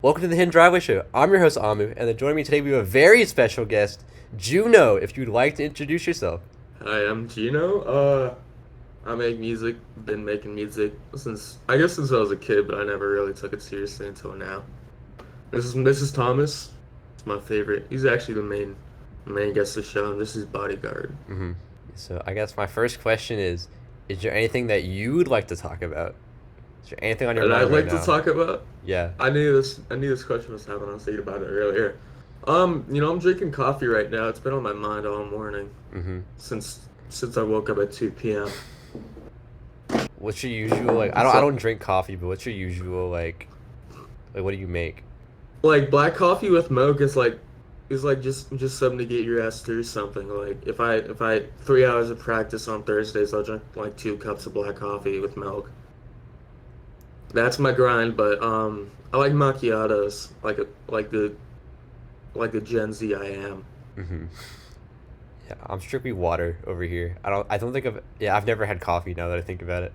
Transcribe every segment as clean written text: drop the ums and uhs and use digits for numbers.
Welcome to the Hidden Driveway Show. I'm your host, Amu, and then joining me today we have a very special guest, Juno, if you'd like to introduce yourself. Hi, I'm Gino. I make music, been making music since I was a kid, but I never really took it seriously until now. This is Thomas. It's my favorite. He's actually the main guest of the show, and this is bodyguard. So I guess my first question is there anything that you would like to talk about? Is there anything on your And I'd mind right like to now? talk about. Yeah. I knew this question was happening. I was thinking about it earlier. I'm drinking coffee right now. It's been on my mind all morning Mm-hmm. since I woke up at 2 p.m. What's your usual, like, I So, don't drink coffee, but what's your usual, like what do you make? like black coffee with milk is like just something to get your ass through something. Like if I 3 hours of practice on Thursdays, I'll drink like 2 cups of black coffee with milk. That's my grind, but I like macchiatos, like the Gen Z I am. Mm-hmm. Yeah, I'm strictly water over here. I don't think I've never had coffee now that I think about it.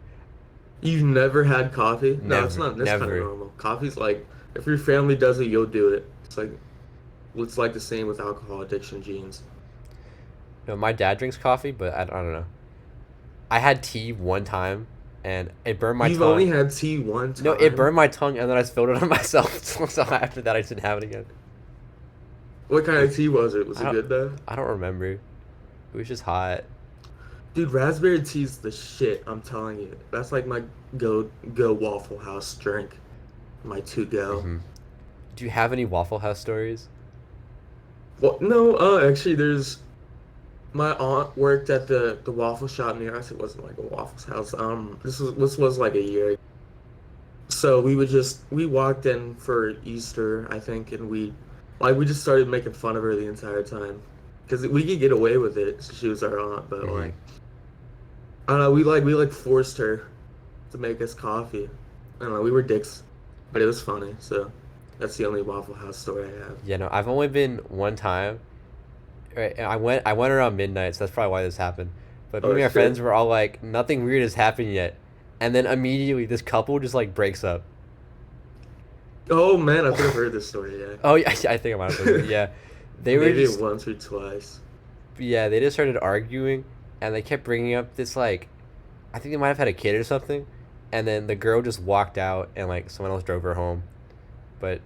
You've never had coffee? No, it's Never, not. That's kind of never. normal. Coffee's like if your family does it, you'll do it. It's like the same with alcohol addiction genes. No, my dad drinks coffee, but I don't know. I had tea one time, and it burned my You've only tongue. had tea one No, it time? burned my tongue, and then I spilled it on myself. So after that, I just didn't have it again. What kind of tea was it? Was I it don't, good though? I don't remember. It was just hot. Dude, raspberry tea's the shit, I'm telling you. That's like my go Waffle House drink. My to go. Hmm. Do you have any Waffle House stories? Well, no, actually there's my aunt worked at the waffle shop near us. It wasn't like a Waffle House. This was like a year. So we walked in for Easter, I think, and we just started making fun of her the entire time. Because we could get away with it. She was our aunt, but Hmm. like I don't know, we like forced her to make us coffee. I don't know, we were dicks, but it was funny. So that's the only Waffle House story I have. Yeah, no, I've only been one time. Right, and I went around midnight, so that's probably why this happened. But me and Oh my friends shit. were all like, nothing weird has happened yet, and then immediately this couple just like breaks up. Oh man, I think I've heard this story, yeah. Oh yeah, I think I might have heard it. Yeah, they were Maybe just once or twice. yeah, they just started arguing, and they kept bringing up this like, I think they might have had a kid or something, and then the girl just walked out, and like someone else drove her home. But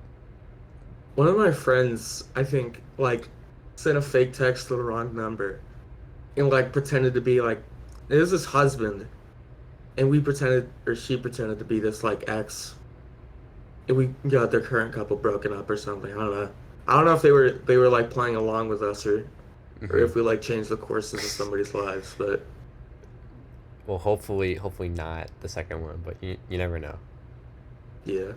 One of my friends, I think, like, sent a fake text to the wrong number and like pretended to be like it was his husband, and we pretended or she pretended to be this like ex, and we got their current couple broken up or something. I don't know. I don't know if they were like playing along with us or mhm. if we like changed the courses of somebody's lives, but Well, hopefully not the second one, but you never know. yeah.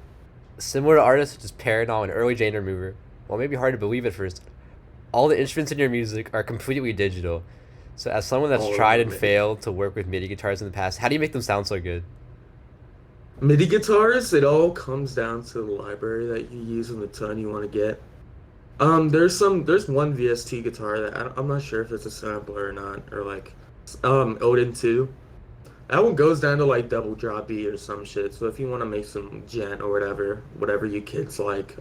Similar to artists such as Paranol and early Jane Remover, while it may be hard to believe at first, all the instruments in your music are completely digital. So, as someone that's All of tried them, and man. failed to work with MIDI guitars in the past, how do you make them sound so good? MIDI guitars, it all comes down to the library that you use and the tone you want to get. There's one VST guitar that I'm not sure if it's a sampler or not, or like, Odin 2. That one goes down to like double drop B or some shit. So if you want to make some gent or whatever you kids like,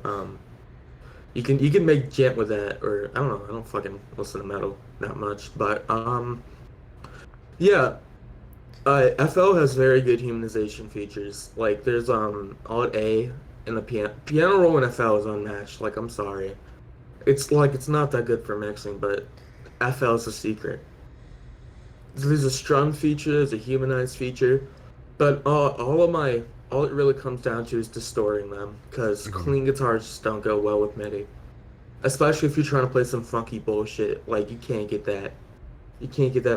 you can make gent with that, or I don't know. I don't fucking listen to metal that much, but yeah. FL has very good humanization features. Like there's Alt A in the piano roll in FL is unmatched. Like I'm sorry, it's not that good for mixing, but FL is a secret. There's a strum feature, there's a humanized feature, but all it really comes down to is distorting them, because Hmm. clean guitars just don't go well with MIDI. Especially if you're trying to play some funky bullshit, like you can't get that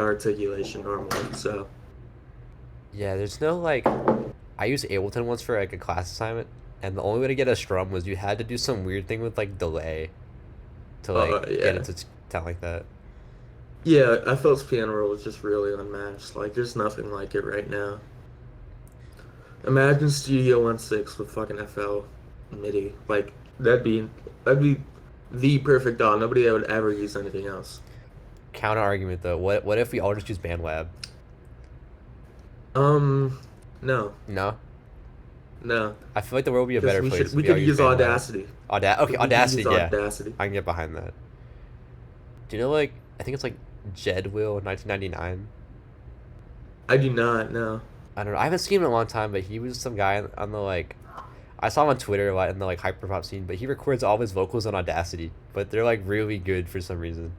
articulation normally. So Yeah, there's no like. I used Ableton once for like a class assignment, and the only way to get a strum was you had to do some weird thing with like delay to like get it yeah, to sound like that. yeah, FL's piano roll is just really unmatched. Like there's nothing like it right now. Imagine Studio 1.6 with fucking FL MIDI. Like that'd be the perfect DAW. Nobody would ever use anything else. Counter argument though, what if we all just use BandLab? Um, no, No. No, I feel like the world would be a because better we place should if we we all could use use BandLab. Audacity. Okay, We could Audacity, use yeah. Audacity. I can get behind that. Do you know, like, I think it's like Jedwill 1999? I do not know. I don't know. I haven't seen him in a long time, but he was some guy on the, like, I saw him on Twitter a lot in the, like, hyperpop scene, but he records all of his vocals on Audacity, but they're, like, really good for some reason.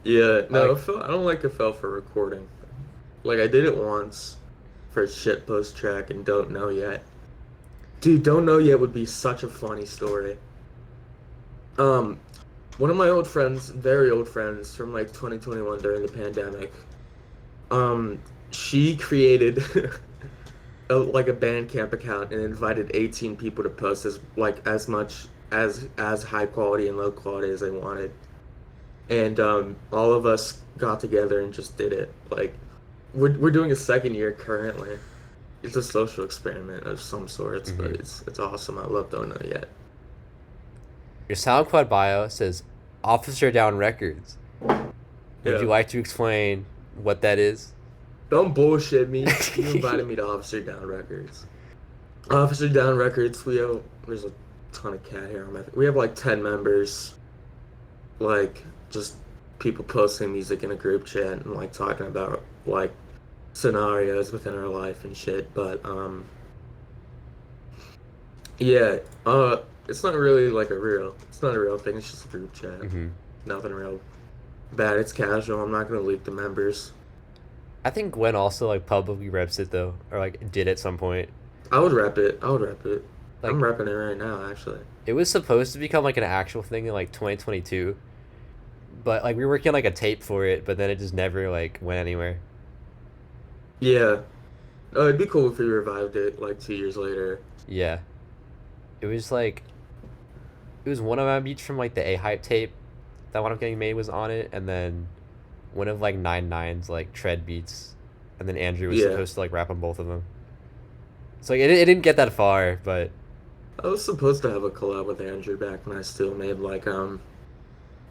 Yeah, no, Like, I don't like FL for recording. Like I did it once for a shit post track and Don't Know Yet. Dude, Don't Know Yet would be such a funny story. Um, one of my old friends, very old friends from like 2021 during the pandemic, um, she created like a Bandcamp account and invited 18 people to post as much as high quality and low quality as they wanted. And all of us got together and just did it. Like we're doing a second year currently. It's a social experiment of some sorts, but mhm. it's awesome. I love Don't Know Yet. Your SoundCloud bio says Officer Down Records. Would Yeah. you like to explain what that is? Don't bullshit me. You invited me to Officer Down Records. Officer Down Records, there's a ton of cat hair on my we have like 10 members. Like just people posting music in a group chat and like talking about like scenarios within our life and shit. But yeah, it's not really like it's not a real thing. It's just a group chat. hmm Nothing real bad. It's casual. I'm not gonna leak the members. I think Gwen also, like, publicly reps it, though, or, like, did at some point. I would rep it. I would rep it. I'm Like, repping it right now, actually. it was supposed to become, like, an actual thing in, like, 2022, but, like, we were working on, like, a tape for it, but then it just never, like, went anywhere. Yeah. Oh, it'd be cool if we revived it like 2 years later. Yeah. It was, like, it was one of my beats from, like, the A-Hype tape that wound up getting made was on it, and then one of, like, Nine Nine's, like, tread beats, and then Andrew was Yeah. supposed to, like, rap on both of them. So, like, it didn't get that far, but I was supposed to have a collab with Andrew back when I still made like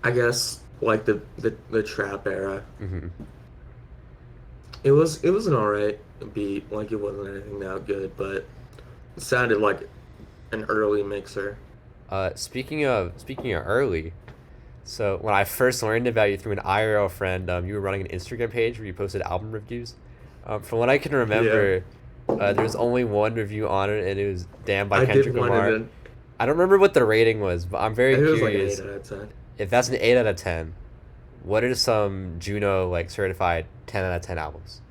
I guess like the trap era. mhm. It was an alright beat, like it wasn't anything that good, but it sounded like an early mixer. Speaking of early, so when I first learned about you through an IRL friend, you were running an Instagram page where you posted album reviews. From what I can Yeah. remember, there was only one review on it, and it was "Damn" by I Kendrick did one and Lamar. then I don't remember what the rating was, but I'm very it was like an curious 8 out of 10. if that's an 8 out of 10. What are some Juno, like, certified 10 out of 10 albums?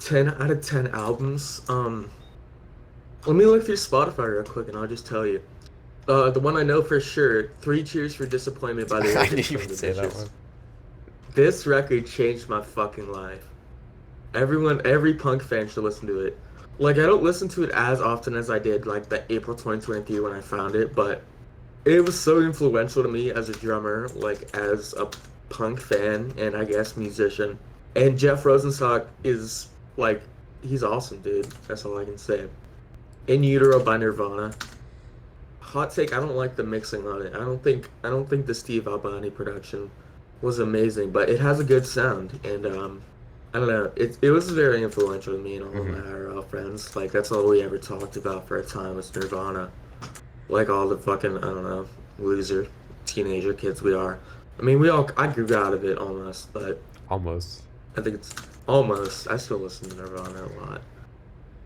10 out of 10 albums. Let me look through Spotify real quick and I'll just tell you. The one I know for sure, Three Cheers for Disappointment by the I knew Orchids you from would the say that Bitches. one. This record changed my fucking life. Every punk fan should listen to it. Like, I don't listen to it as often as I did, like, the April 2023 when I found it, but it was so influential to me as a drummer, like, as a punk fan, and I guess musician. And Jeff Rosenstock is, like, he's awesome, dude. That's all I can say. In Utero by Nirvana. Hot take, I don't like the mixing on it. I don't think the Steve Albini production was amazing, but it has a good sound, and I don't know. It was very influential to me and all of my hmm IRL friends. Like that's all we ever talked about for a time was Nirvana. Like all the fucking I don't know loser teenager kids we are. I mean, I grew out of it almost, but Almost. I think it's almost. I still listen to Nirvana a lot.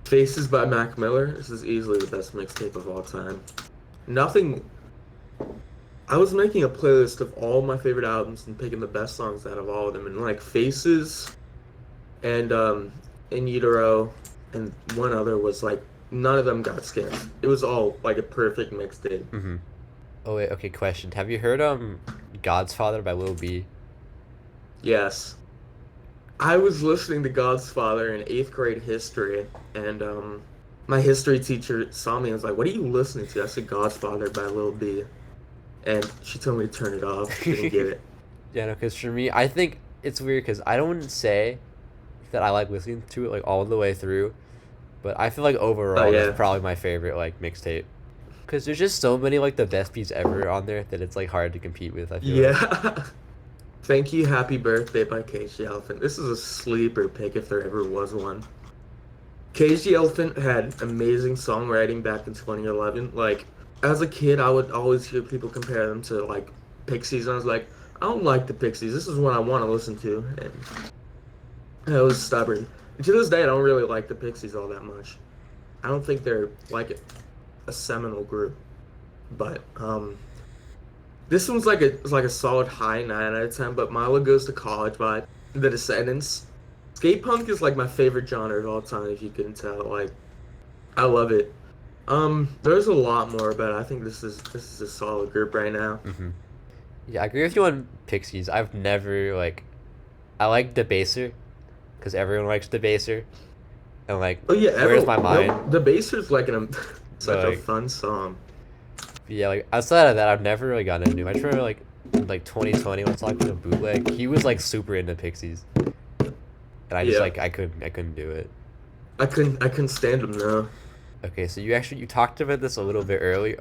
Faces by Mac Miller. This is easily the best mixtape of all time. Nothing. I was making a playlist of all my favorite albums and picking the best songs out of all of them, and like Faces and In Utero and one other was like none of them got skipped. It was all like a perfect mixtape. hmm Oh wait, okay. Question: have you heard "God's Father" by Lil B? Yes. I was listening to God's Father in 8th grade history, and my history teacher saw me and was like, "What are you listening to?" I said, "God's Father" by Lil B, and she told me to turn it off. Didn't get it. Yeah, no, because for me, I think it's weird because I don't say that I like listening to it like all the way through, but I feel like Oh overall yeah, that's probably my favorite like mixtape. Because there's just so many like the best beats ever on there that it's like hard to compete with. I feel like. yeah. Thank You, Happy Birthday by Casey Elephant. This is a sleeper pick if there ever was one. Cage the Elephant had amazing songwriting back in 2011. Like, as a kid, I would always hear people compare them to like Pixies, and I was like, I don't like the Pixies. This is what I want to listen to, and I was stubborn. And to this day, I don't really like the Pixies all that much. I don't think they're like a seminal group, but this one's like a solid high 9 out of 10. But Milo Goes to College by The Descendants. Skate punk is like my favorite genre of all time, if you couldn't tell. Like, I love it. There's a lot more, but I think this is a solid group right now. Yeah, I agree with you on Pixies. I've never like, I like Debaser, because everyone likes Debaser, and like, Oh yeah, Where's My Mind? no, the Baser's like So such a like, fun song. yeah, like outside of that, I've never really gotten into him. I just remember like 2020 when I was talking to Bootleg, he was like super into Pixies, and I just Yeah, like I couldn't do it. I couldn't stand them though. Okay, so you talked about this a little bit earlier.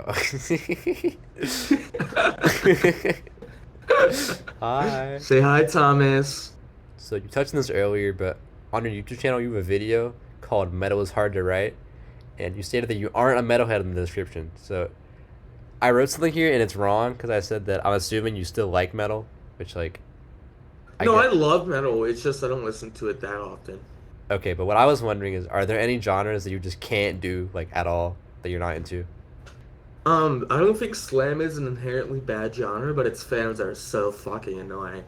Hi. Say hi, Thomas. So you touched on this earlier, but on your YouTube channel, you have a video called "Metal is Hard to Write," and you stated that you aren't a metalhead in the description. So I wrote something here, and it's wrong because I said that I'm assuming you still like metal, which like I No, I get. love metal. It's just I don't listen to it that often. Okay, but what I was wondering is, are there any genres that you just can't do like at all that you're not into? I don't think slam is an inherently bad genre, but its fans are so fucking annoying.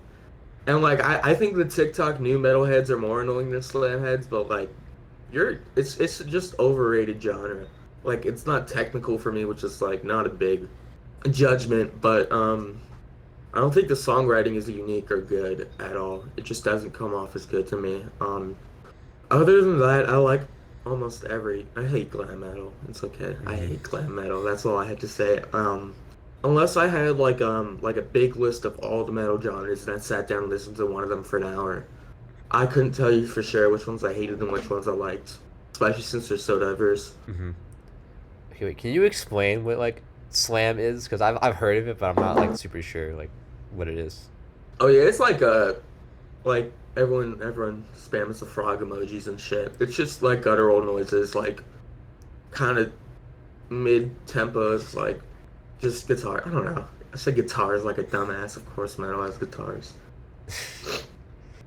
And like I think the TikTok new metalheads are more annoying than slam heads, but like it's just overrated genre. Like it's not technical for me, which is like not a big judgment, but I don't think the songwriting is unique or good at all. It just doesn't come off as good to me. Other than that, I like almost every. I hate glam metal. It's okay. I Hmm. hate glam metal. That's all I had to say. Unless I had like a big list of all the metal genres and I sat down and listened to one of them for an hour, I couldn't tell you for sure which ones I hated and which ones I liked. Especially since they're so diverse. Hmm. Okay, wait, can you explain what like slam is? Because I've heard of it, but I'm not like super sure like what it is. Oh yeah, it's like everyone spams the frog emojis and shit. It's just like guttural noises, like kind of mid tempos, like just guitar. I don't know. I said guitars like a dumbass. Of course, metal has guitars.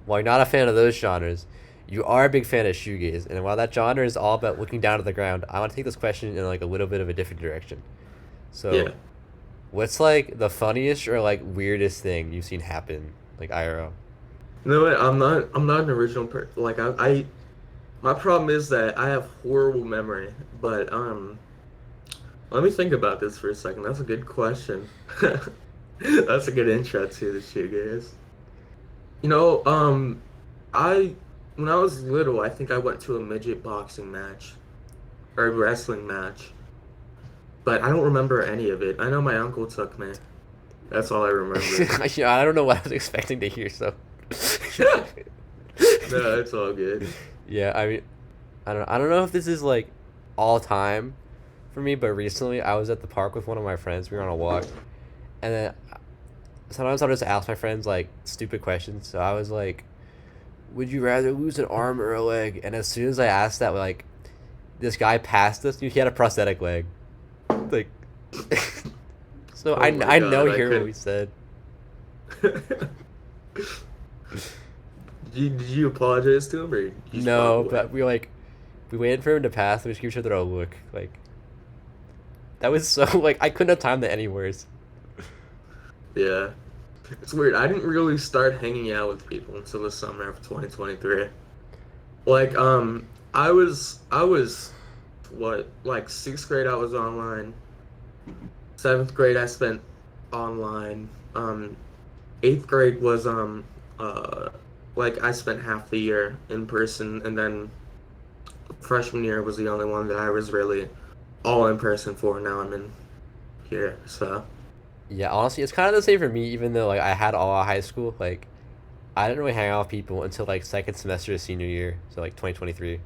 While you're not a fan of those genres, you are a big fan of shoegaze, and while that genre is all about looking down at the ground, I want to take this question in like a little bit of a different direction. Yeah. So, what's like the funniest or like weirdest thing you've seen happen like IRL? You know what? I'm not an original Like my problem is that I have horrible memory. But let me think about this for a second. That's a good question. That's a good intro to the shoegaze. You know, I when I was little, I think I went to a midget boxing match or a wrestling match, but I don't remember any of it. I know my uncle took me. That's all I remember. Yeah, I don't know what I was expecting to hear. So, No, it's all good. yeah, I mean, I don't know if this is like all time for me, but recently I was at the park with one of my friends. We were on a walk, and then sometimes I'll just ask my friends like stupid questions. So I was like, "Would you rather lose an arm or a leg?" And as soon as I asked that, like this guy passed us. He had a prosthetic leg, like. So Oh my I know God, I here what could. we said. Did you apologize to him or you just walk No, away? but we waited for him to pass and we just gave each other a look. Like that was so like I couldn't have timed it any worse. Yeah. It's weird. I didn't really start hanging out with people until the summer of 2023. Like, I was what, like sixth grade I was online. Seventh grade I spent online. Eighth grade was uh like I spent half the year in person, and then freshman year was the only one that I was really all in person for. Now I'm in here, so Yeah, honestly, it's kind of the same for me. Even though like I had all of high school, like I didn't really hang out with people until like second semester of senior year, so like 2023.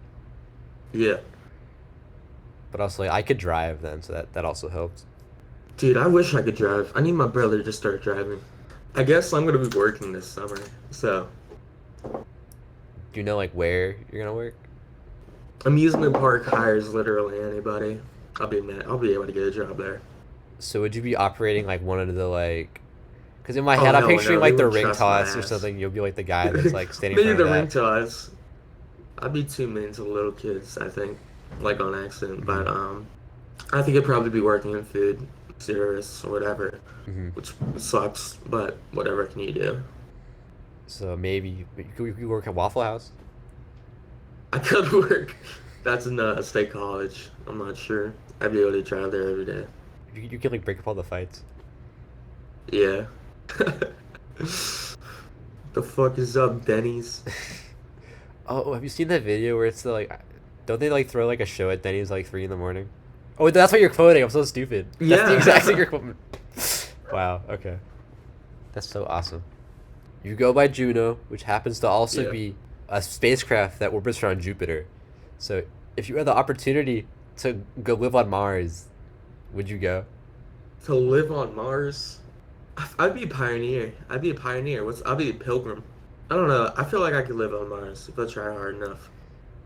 yeah. But also like I could drive then, so that also helped. Dude, I wish I could drive. I need my brother to start driving. I guess I'm gonna be working this summer, so Do you know like where you're gonna work? Amusement park hires literally anybody. I'll be able to get a job there. So would you be operating like one of the like? Because in my Oh head, I'm hell picturing no, they like the wouldn't ring trust my toss or ass. something. You'll be like the guy that's like standing in Maybe front of the ring that. toss. I'd be too mean to little kids, I think, like on accident. Hmm. But I think it'd probably be working in food service or whatever, Hmm. which sucks. But whatever can you do? So maybe you could work at Waffle House. I could work. That's in a state college. I'm not sure. I'd be able to drive there every day. You can like break up all the fights. Yeah. The fuck is up, Denny's? Oh, have you seen that video where it's the like, don't they like throw like a show at Denny's like 3 in the morning? Oh, that's what you're quoting. I'm so stupid. That's the exact thing Yeah. you're quoting. Wow. Okay. That's so awesome. You go by Juno, which happens to also Yeah. be a spacecraft that orbits around Jupiter. So, if you had the opportunity to go live on Mars, would you go? To live on Mars, I'd be a pioneer. I'd be a pioneer. I'd be a pilgrim. I don't know. I feel like I could live on Mars if I try hard enough.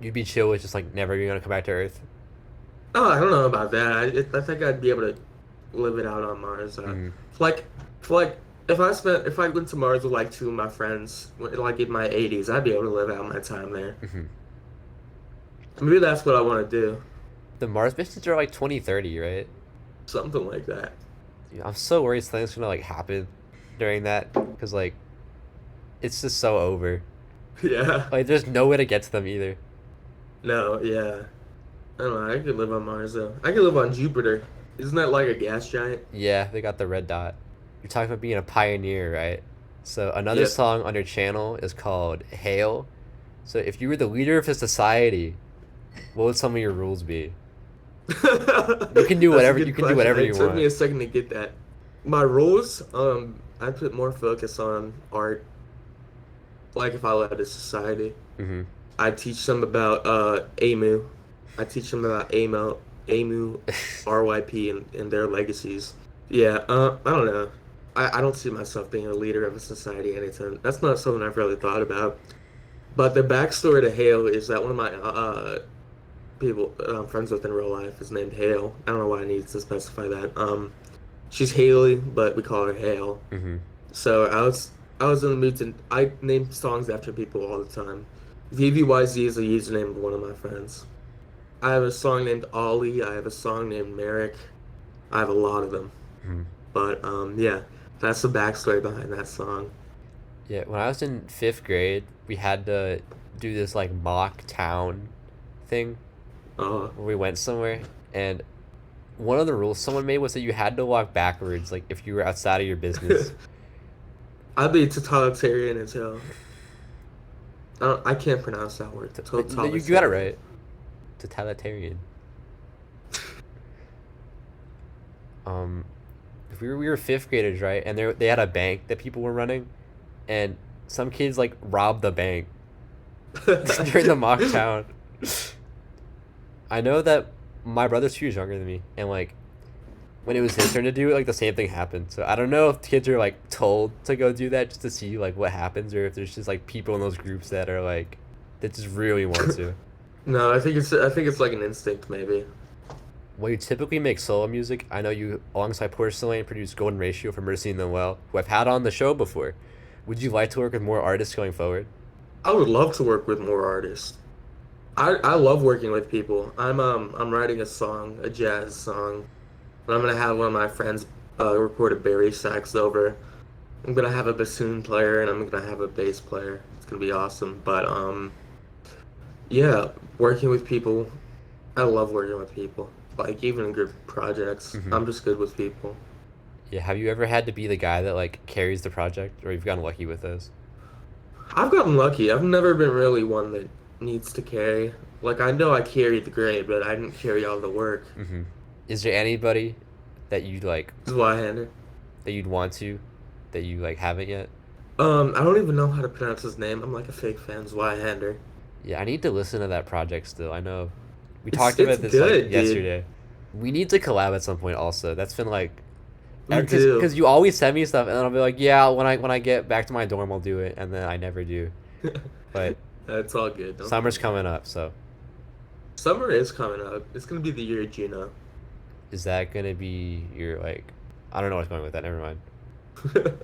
You'd be chill with just like never gonna come back to Earth. Oh, I don't know about that. I think I'd be able to live it out on Mars. Mm, Like, like if I went to Mars with like two of my friends, like in my 80s, I'd be able to live out my time there. hmm. Maybe that's what I want to do. The Mars missions are like 2030, right? Something like that. Dude, I'm so worried something's gonna like happen during that because like it's just so over. Yeah. Like there's no way to get to them either. No, yeah. I don't know. I could live on Mars though. I could live on Jupiter. Isn't that like a gas giant? Yeah, they got the red dot. You're talking about being a pioneer, right? So another Yep. song on your channel is called Hail. So if you were the leader of a society, what would some of your rules be? You can do That's a whatever good you can do question. whatever It you took me want. a second to get that. My rules, I put more focus on art. Like if I led a society, Hmm. I teach them about AMU. I teach them about AMU, RYP, and their legacies. Yeah, I don't know. I don't see myself being a leader of a society anytime. That's not something I've really thought about. But the backstory to Hale is that one of my people I'm friends with in real life is named Hale. I don't know why I need to specify that. She's Haley, but we call her Hale. Hmm. So I was in the mood to I name songs after people all the time. VVYZ is a username of one of my friends. I have a song named Ollie. I have a song named Merrick. I have a lot of them. Hmm. But yeah, that's the backstory behind that song. Yeah, when I was in 5th grade, we had to do this like mock town thing Uh, where we went somewhere, and one of the rules someone made was that you had to walk backwards, like if you were outside of your business. I'd be totalitarian as hell. I can't pronounce that word. No, you got it Totalitarian. right. Totalitarian. Um, if we were 5th graders, right, and they had a bank that people were running, and some kids like robbed the bank during the mock town. I know that my brother's 2 years younger than me, and like when it was his turn to do it, like the same thing happened. So I don't know if kids are like told to go do that just to see like what happens, or if there's just like people in those groups that are like that just really want to. No, I think it's like an instinct maybe. While you typically make solo music, I know you, alongside Porcelain, produce Golden Ratio for Mercy and the Well, who I've had on the show before. Would you like to work with more artists going forward? I would love to work with more artists. I love working with people. I'm writing a song, a jazz song. And I'm gonna have one of my friends record a bari sax over. I'm gonna have a bassoon player and I'm gonna have a bass player. It's gonna be awesome. But yeah, working with people. I love working with people. Like even in group projects, Hmm. I'm just good with people. Yeah, have you ever had to be the guy that like carries the project, or you've gotten lucky with those? I've gotten lucky. I've never been really one that needs to carry. Like I know I carried the grade, but I didn't carry all the work. Hmm. Is there anybody that you'd like This is why I handed. that you'd want to, that you like haven't yet? I don't even know how to pronounce his name. I'm like a fake fan. Zweihander. Yeah, I need to listen to that project still. I know we It's talked it's about this like good, dude. yesterday. We need to collab at some point also. That's been like We because do. you always send me stuff and then I'll be like, yeah, when I get back to my dorm I'll do it, and then I never do. But That's all good. Don't summer's worry. coming up, so Summer is coming up. It's gonna be the year of Gino. Is that gonna be your like? I don't know what's going with that. Never mind.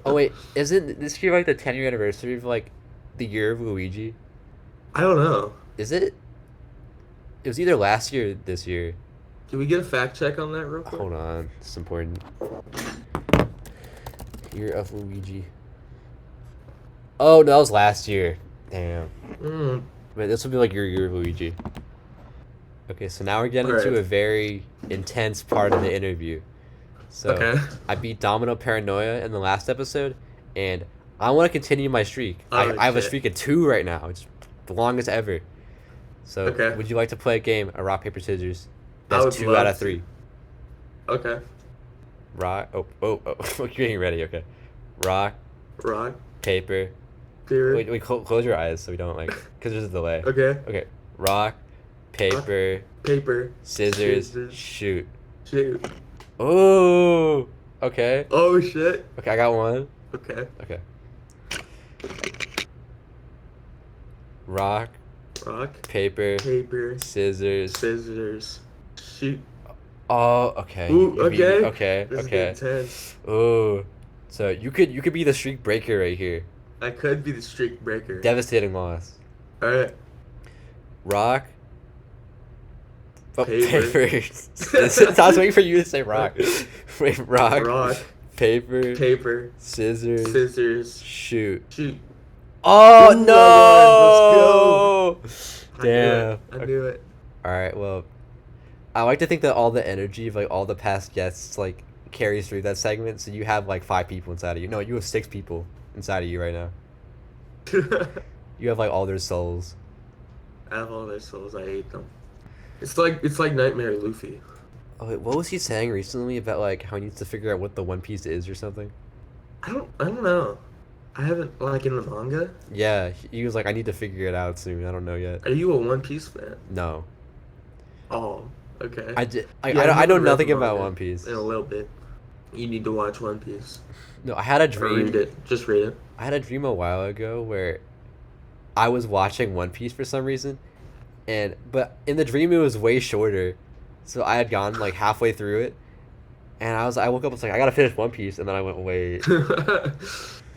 Oh wait, isn't this year like the 10-year anniversary of like the year of Luigi? I don't know. Is it? It was either last year or this year. Can we get a fact check on that real quick? Hold on, it's important. Year of Luigi. Oh, no, that was last year. Damn. Mm. But this will be like your year of Luigi. Okay, so now we're getting into Alright. a very intense part of the interview. So Okay. I beat Domino Paranoia in the last episode, and I want to continue my streak. Oh, I have a shit. streak of 2 right now. It's the longest ever. So Okay. would you like to play a game of rock paper scissors? I would That's 2 love out of to. 3. Okay. Rock. Oh. You're getting ready. Okay. Rock, Rock. paper. Paper. Wait. Close your eyes so we don't like, because there's a delay. Okay. Okay. Rock, paper, Paper. scissors, shoot. Shoot. Oh. Okay. Oh shit. Okay. I got one. Okay. Okay. Rock, Rock. paper, Paper. scissors. Scissors. Shoot. Oh. Okay. Ooh. You beat me. Okay. Okay. This is Okay. intense. Oh. So you could be the streak breaker right here. I could be the streak breaker. Devastating loss. All right. Rock. Oh, Paper. paper. I was waiting for you to say rock. Wait, rock. Rock. Paper. Paper. Scissors. Scissors. Shoot. Shoot. Oh Ooh, no! I knew Damn. it. I knew it. All right. Well, I like to think that all the energy of like all the past guests like carries through that segment. So you have like 5 people inside of you. No, you have 6 people inside of you right now. You have like all their souls. I have all their souls. I hate them. It's like Nightmare Luffy. Oh, wait, what was he saying recently about like how he needs to figure out what the One Piece is or something? I don't know. I haven't like in the manga. Yeah, he was like, I need to figure it out soon. I don't know yet. Are you a One Piece fan? No, Oh, okay. I did. Yeah, I haven't know read nothing the about manga One Piece. in a little bit. You need to watch One Piece. No, I had a Or read dream. it. Just read it. I had a dream a while ago where I was watching One Piece for some reason, but in the dream it was way shorter, so I had gone like halfway through it, and I woke up, I was like, I gotta finish One Piece, and then I went, wait.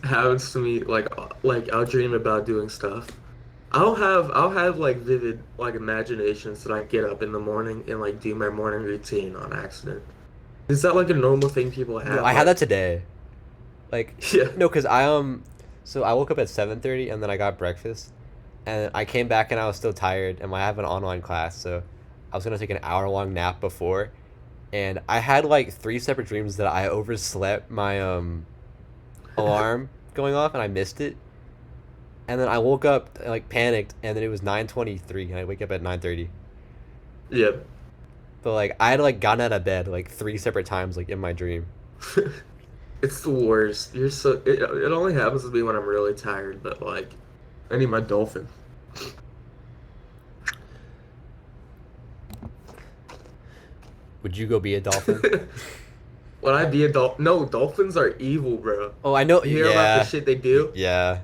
Happens to me like I'll dream about doing stuff. I'll have like vivid like imaginations that I get up in the morning and like do my morning routine on accident. Is that like a normal thing people have? No, I had that today. Like, Yeah. no, cause so I woke up at 7:30 and then I got breakfast, and I came back and I was still tired, and I have an online class, so I was gonna take an hour-long nap before, and I had like 3 separate dreams that I overslept my alarm going off and I missed it, and then I woke up like panicked, and then it was 9:23 and I wake up at 9:30. Yeah. But like I had like gotten out of bed like 3 separate times like in my dream. It's the worst. It only happens to me when I'm really tired, but like I need my dolphin. Would you go be a dolphin? Would I be a dolphin? No, dolphins are evil, bro. Oh, I know. You hear about the shit they do? Yeah.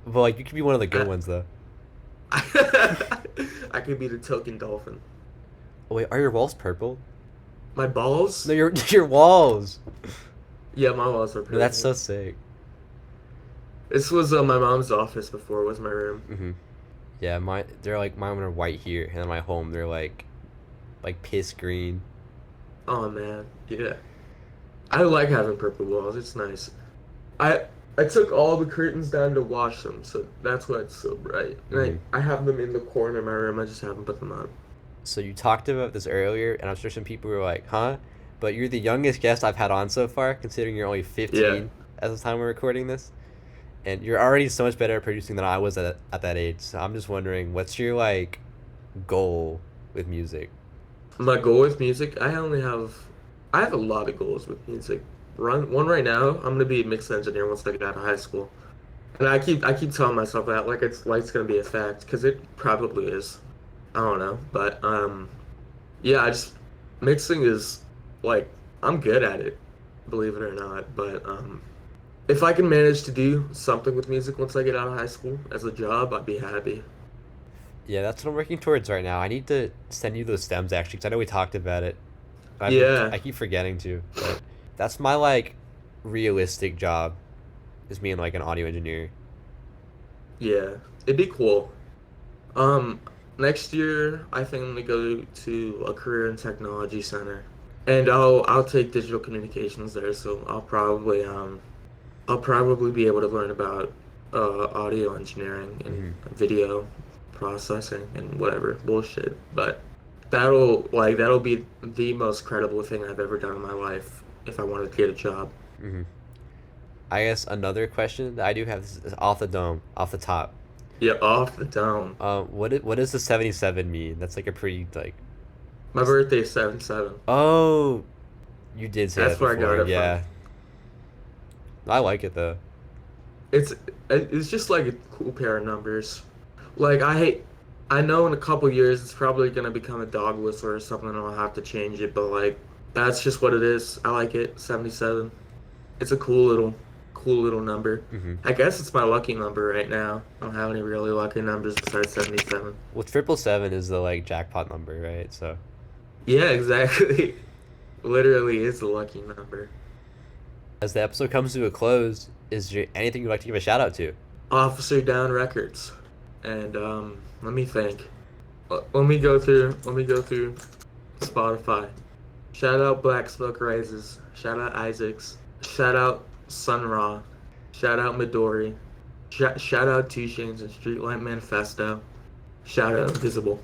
But like you could be one of the good I- ones though. I could be the token dolphin. Oh, wait, are your walls purple? My balls? No, your walls. Yeah, my balls are No, purple. that's so sick. This was my mom's office before it was my room. Yeah, mine are white here, and then my home they're like piss green. Oh man, yeah. I like having purple walls. It's nice. I took all the curtains down to wash them, so that's why it's so bright. And I have them in the corner of my room. I just haven't put them on. So you talked about this earlier, and I'm sure some people were like, "Huh?" But you're the youngest guest I've had on so far, considering you're only 15 Yeah. at the time we're recording this, and you're already so much better at producing than I was at that age. So I'm just wondering, what's your like goal with music? My goal with music, I have a lot of goals with music. One right now, I'm gonna be a mixed engineer once I get out of high school, and I keep telling myself that like it's gonna be a fact because it probably is. I don't know, but yeah, mixing is like I'm good at it, believe it or not. But if I can manage to do something with music once I get out of high school as a job, I'd be happy. Yeah, that's what I'm working towards right now. I need to send you those stems actually, because I know we talked about it. Yeah, I keep forgetting to, but that's my like realistic job is being like an audio engineer. yeah, it'd be cool. Um, Next year I think I'm gonna go to a career and technology center, and I'll take digital communications there. So I'll probably be able to learn about audio engineering and Hmm. video processing and whatever bullshit. But that'll be the most credible thing I've ever done in my life if I wanted to get a job. Hmm. I guess another question that I do have is off the dome, off the top. Yeah, off the dome. What does the 77 mean? That's like a pretty like. My birthday's 7/7. Oh, you did say that That's where I got before. it from. Yeah, I like it though. It's it's just like a cool pair of numbers. Like I know in a couple years it's probably gonna become a dog whistle or something and I'll have to change it, but like that's just what it is. I like it. 77. It's a cool little number. Hmm. I guess it's my lucky number right now. I don't have any really lucky numbers besides 77. Well, 777 is the like jackpot number, right? So Yeah, exactly. Literally is the lucky number. as the episode comes to a close, is there anything you'd like to give a shout out to? Officer Down Records. And let me think. Let me go through Spotify. Shout out Black Smoke Rises. Shout out Isaacs. Shout out Sun Ra. Shout out Midori. Shout out Two Chainz and Streetlight Manifesto. Shout out Invisible.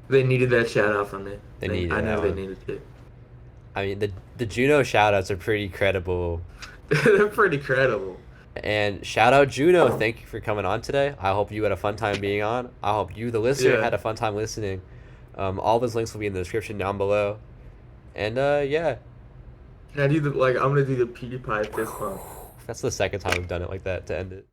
They needed that shout out from me. They needed I that know they one. needed it. I mean, the Juno shoutouts are pretty credible. They're pretty credible. And shout out Juno, thank you for coming on today. I hope you had a fun time being on. I hope you, the listener, Yeah. had a fun time listening. All those links will be in the description down below. And yeah, Can I do the like? I'm gonna do the PewDiePie fist bump. that's the second time we've done it like that to end it.